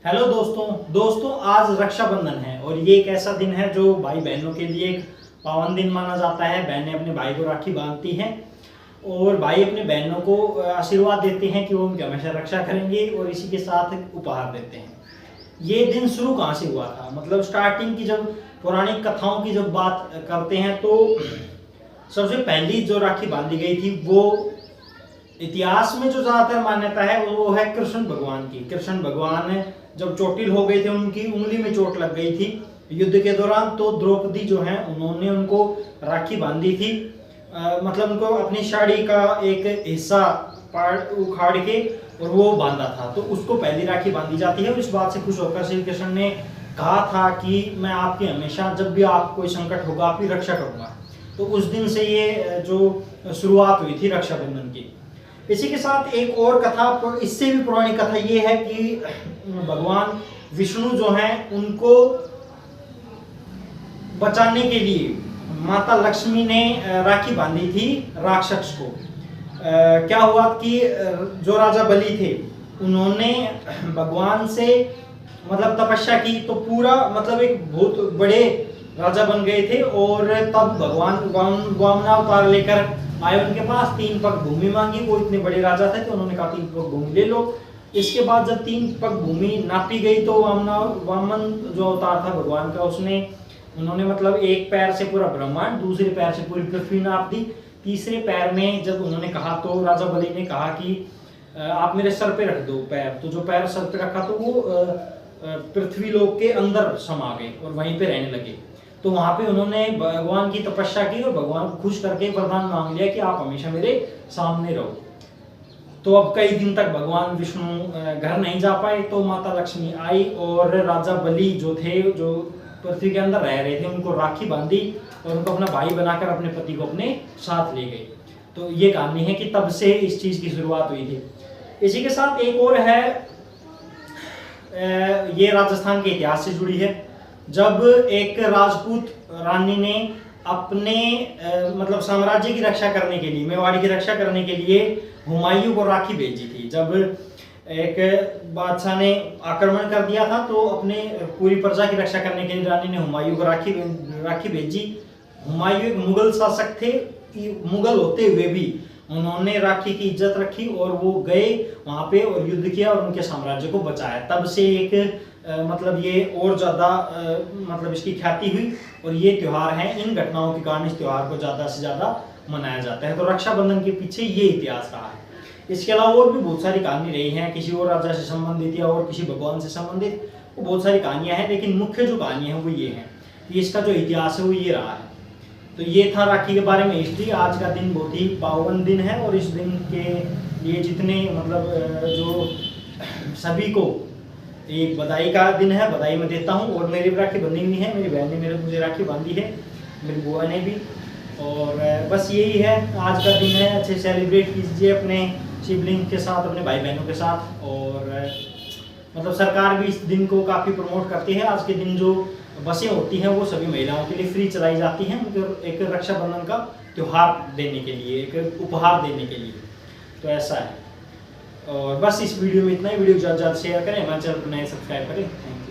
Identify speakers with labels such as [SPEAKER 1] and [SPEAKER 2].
[SPEAKER 1] Hello दोस्तों आज रक्षाबंधन है और ये एक ऐसा दिन है जो भाई बहनों के लिए एक पावन दिन माना जाता है। बहनें अपने भाई को राखी बांधती हैं और भाई अपने बहनों को आशीर्वाद देते हैं कि वो उनकी हमेशा रक्षा करेंगे और इसी के साथ उपहार देते हैं। ये दिन शुरू कहाँ से हुआ था, मतलब स्टार्टिंग की जब पौराणिक कथाओं की जब बात करते हैं तो सबसे पहली जो राखी बांधी गई थी वो इतिहास में जो ज्यादातर मान्यता है वो है कृष्ण भगवान की। कृष्ण भगवान जब चोटिल हो गए थे, उनकी उंगली में चोट लग गई थी युद्ध के दौरान, तो द्रौपदी जो है उन्होंने उनको राखी बांधी थी। मतलब उनको अपनी साड़ी का एक हिस्सा उखाड़ के और वो बांधा था, तो उसको पहली राखी बांधी जाती है। और इस बात से खुश होकर श्री कृष्ण ने कहा था कि मैं आपकी हमेशा जब भी आप कोई संकट होगा आपकी रक्षा करूंगा। तो उस दिन से ये जो शुरुआत हुई थी रक्षाबंधन की। इसी के साथ एक और कथा, इससे भी पुरानी कथा ये है कि भगवान विष्णु जो हैं उनको बचाने के लिए माता लक्ष्मी ने राखी बांधी थी राक्षस को। क्या हुआ कि जो राजा बलि थे उन्होंने भगवान से मतलब तपस्या की, तो पूरा मतलब एक बहुत बड़े राजा बन गए थे। और तब भगवान वामनावतार लेकर आए उनके पास, 3 पग भूमि मांगी। वो इतने बड़े राजा थे तो उन्होंने कहा 3 पग भूमि ले लो। इसके बाद जब 3 पग भूमि नापी गई तो वामन जो अवतार था भगवान का, उन्होंने मतलब एक पैर से पूरा ब्रह्मांड, दूसरे पैर से पूरी पृथ्वी नाप दी। तीसरे पैर में जब उन्होंने कहा तो राजा बलि ने कहा कि आप मेरे सर पे रख दो पैर। तो जो पैर सर पे रखा तो वो पृथ्वी लोक के अंदर समा गए और वहीं पे रहने लगे। तो वहां पे उन्होंने भगवान की तपस्या की और भगवान को खुश करके वरदान मांग लिया कि आप हमेशा मेरे सामने रहो। तो अब कई दिन तक भगवान विष्णु घर नहीं जा पाए, तो माता लक्ष्मी आई और राजा बलि जो थे, जो पृथ्वी के अंदर रह रहे थे, उनको राखी बांधी और उनको अपना भाई बनाकर अपने पति को अपने साथ ले गए। तो ये कहानी है कि तब से इस चीज की शुरुआत हुई थी। इसी के साथ एक और है, ये राजस्थान के इतिहास से जुड़ी है। जब एक राजपूत रानी ने अपने मतलब साम्राज्य की रक्षा करने के लिए, मेवाड़ी की रक्षा करने के लिए हुमायूं को राखी भेजी थी। जब एक बादशाह ने आक्रमण कर दिया था तो अपने पूरी प्रजा की रक्षा करने के लिए रानी ने हुमायूं को राखी भेजी। हुमायूं एक मुगल शासक थे, मुगल होते हुए भी उन्होंने राखी की इज्जत रखी और वो गए वहां पे और युद्ध किया और उनके साम्राज्य को बचाया। तब से एक मतलब ये और ज्यादा मतलब इसकी ख्याति हुई और ये त्योहार है, इन घटनाओं के कारण इस त्योहार को ज्यादा से ज्यादा मनाया जाता है। तो रक्षाबंधन के पीछे ये इतिहास रहा है। इसके अलावा और भी बहुत सारी कहानी रही हैं, किसी और राजा से संबंधित या और किसी भगवान से संबंधित, वो बहुत सारी कहानियां हैं, लेकिन मुख्य जो कहानी है वो ये है कि इसका जो इतिहास है वो ये रहा है। तो ये था राखी के बारे में हिस्ट्री। आज का दिन बहुत ही पावन दिन है और इस दिन के लिए जितने मतलब जो सभी को एक बधाई का दिन है, बधाई मैं देता हूँ। और मेरी राखी बंधी हुई है, मेरी बहन ने मुझे राखी बांधी है, मेरी बुआ ने भी। और बस यही है, आज का दिन है, अच्छे सेलिब्रेट कीजिए अपने सिबलिंग के साथ, अपने भाई बहनों के साथ। और मतलब सरकार भी इस दिन को काफ़ी प्रमोट करती है। आज के दिन जो बसें होती हैं वो सभी महिलाओं के लिए फ्री चलाई जाती हैं, उनको एक रक्षाबंधन का त्यौहार देने के लिए, एक उपहार देने के लिए। तो ऐसा है। और बस इस वीडियो में इतना ही। वीडियो ज़्यादा से ज़्यादा शेयर करें, हमारे चैनल को नए सब्सक्राइब करें। Thank you.